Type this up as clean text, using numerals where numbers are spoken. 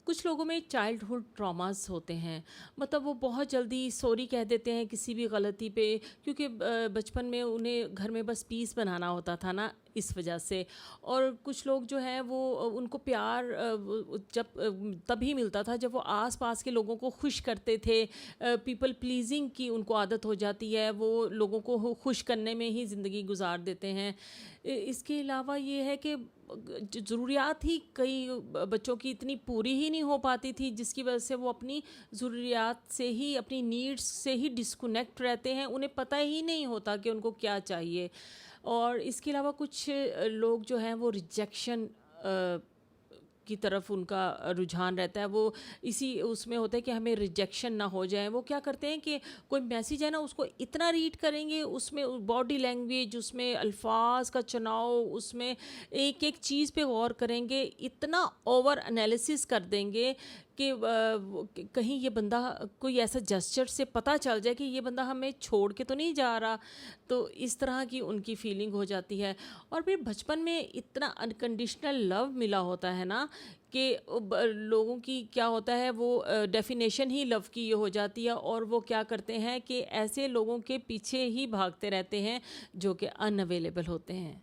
कुछ लोगों में चाइल्डहुड ट्रॉमास होते हैं, मतलब वो बहुत जल्दी सॉरी कह देते हैं किसी भी गलती पे, क्योंकि बचपन में उन्हें घर में बस पीस बनाना होता था ना, इस वजह से। और कुछ लोग जो हैं वो उनको प्यार जब तभी मिलता था जब वो आस पास के लोगों को खुश करते थे। पीपल प्लीजिंग की उनको आदत हो जाती है, वो लोगों को खुश करने में ही ज़िंदगी गुजार देते हैं। इसके अलावा ये है कि ज़रूरियात ही कई बच्चों की इतनी पूरी ही नहीं हो पाती थी, जिसकी वजह से वो अपनी ज़रूरियात से ही, अपनी नीड्स से ही डिस्कनेक्ट रहते हैं, उन्हें पता ही नहीं होता कि उनको क्या चाहिए। और इसके अलावा कुछ लोग जो हैं वो रिजेक्शन की तरफ उनका रुझान रहता है, वो इसी उसमें होता है कि हमें रिजेक्शन ना हो जाए। वो क्या करते हैं कि कोई मैसेज है ना, उसको इतना रीड करेंगे, उसमें बॉडी लैंग्वेज, उसमें अल्फाज का चुनाव, उसमें एक एक चीज़ पे गौर करेंगे, इतना ओवर एनालिसिस कर देंगे कि कहीं ये बंदा, कोई ऐसा जेस्चर से पता चल जाए कि ये बंदा हमें छोड़ के तो नहीं जा रहा। तो इस तरह की उनकी फीलिंग हो जाती है। और फिर बचपन में इतना अनकंडीशनल लव मिला होता है ना कि लोगों की क्या होता है, वो डेफिनेशन ही लव की ये हो जाती है, और वो क्या करते हैं कि ऐसे लोगों के पीछे ही भागते रहते हैं जो कि अनअवेलेबल होते हैं।